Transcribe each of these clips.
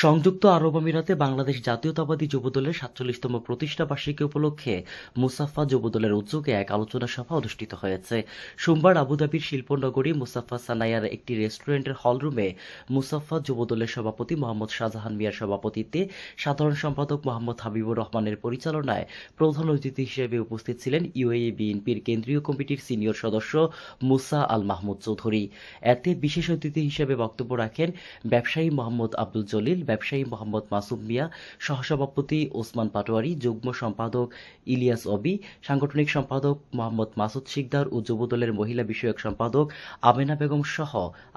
সংযুক্ত আরব আমিরাতে বাংলাদেশ জাতীয়তাবাদী যুবদলের ৪৭তম প্রতিষ্ঠা বার্ষিকী উপলক্ষে মুসাফা যুবদলের উদ্যোগে এক আলোচনা সভা অনুষ্ঠিত হয়েছে। সোমবার আবুধাবির শিল্পনগরী মুসাফা সানায়ার একটি রেস্টুরেন্টের হলরুমে মুসাফা যুবদলের সভাপতি মোহাম্মদ শাহজাহান মিয়ার সভাপতিত্বে সাধারণ সম্পাদক মোহাম্মদ হাবিবুর রহমানের পরিচালনায় প্রধান অতিথি হিসেবে উপস্থিত ছিলেন ইউএই বিএনপির কেন্দ্রীয় কমিটির সিনিয়র সদস্য মুসা আল মাহমুদ চৌধুরী। এতে বিশেষ অতিথি হিসেবে বক্তব্য রাখেন ব্যবসায়ী মোহাম্মদ আব্দুল জলিল, ব্যবসায়ী মোহাম্মদ মাসুম মিয়া, সহসভাপতি ওসমান পাটোয়ারি, যুগ্ম সম্পাদক ইলিয়াস অবি, সাংগঠনিক সম্পাদক মোহাম্মদ মাসুদ শিকদার ও যুবদলের মহিলা বিষয়ক সম্পাদক আমেনা বেগম সহ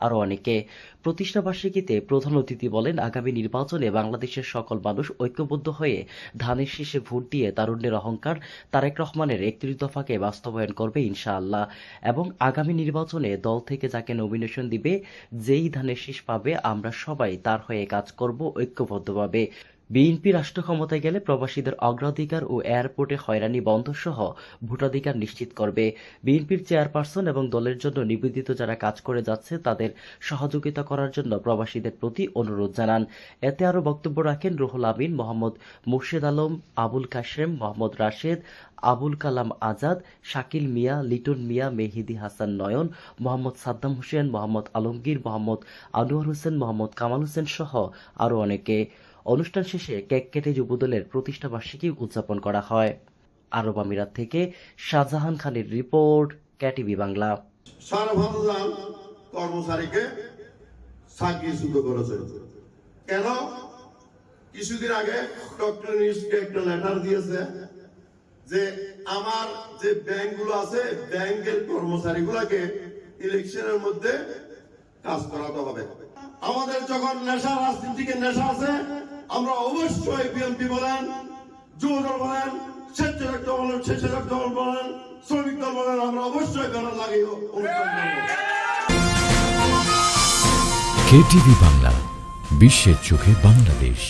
আরও অনেকে। প্রতিষ্ঠা বার্ষিকীতে প্রধান অতিথি বলেন, আগামী নির্বাচনে বাংলাদেশের সকল মানুষ ঐক্যবদ্ধ হয়ে ধানের শীষে ভোট দিয়ে তারুণ্যের অহংকার তারেক রহমানের ৩১ দফাকে বাস্তবায়ন করবে ইনশাআল্লাহ, এবং আগামী নির্বাচনে দল থেকে যাকে নমিনেশন দিবে, যেই ধানের শীষ পাবে, আমরা সবাই তার হয়ে কাজ করব ঐক্যবদ্ধভাবে। বিএনপি রাষ্ট্র ক্ষমতায় গেলে প্রবাসীদের অগ্রাধিকার ও এয়ারপোর্টে হয়রানি বন্ধ সহ ভোটাধিকার নিশ্চিত করবে। বিএনপির চেয়ারপারসন এবং দলের জন্য নিবেদিত যারা কাজ করে যাচ্ছে তাদের সহযোগিতা করার জন্য প্রবাসীদের প্রতি অনুরোধ জানান। এতে আরও বক্তব্য রাখেন রুহুল আমিন, মোহাম্মদ মুর্শেদ আলম, আবুল কাশেম, মোহাম্মদ রাশেদ, আবুল কালাম আজাদ, শাকিল মিয়া, লিটন মিয়া, মেহেদি হাসান নয়ন, মোহাম্মদ সাদ্দাম হোসেন, মোহাম্মদ আলমগীর, মোহাম্মদ আনোয়ার হোসেন, মোহাম্মদ কামাল হোসেন সহ আরও অনেকে। অনুষ্ঠান শেষে কেক কেটে যুবদলের প্রতিষ্ঠা বার্ষিকী উদযাপন করা হয়। আরব আমিরাত থেকে শাহজাহান খানের রিপোর্ট, কেটিভি বাংলা। কর্মচারীকে চাকরিচ্যুত করেছে কেন? কিছুদিন আগে ডক্টর ইউনূসকে একটা লেটার দিয়েছে যে আমার যে ব্যাংকগুলো আছে, ব্যাংকের কর্মচারীগুলোকে ইলেকশনের মধ্যে কাজ করাতে হবে। আমাদের যখন নেশা, রাজনীতিকে নেশা আছে, আমরা অবশ্যই বিএনপি বলেন, যুবদল বলেন, স্বেচ্ছাসেবক দল বলেন, স্বেচ্ছাসেবক দল বলেন, শ্রমিক দল বলেন, আমরা অবশ্যই ব্যানার লাগিয়ে অনুষ্ঠান করব। কেটিভি বাংলা, বিশ্বের চোখে বাংলাদেশ।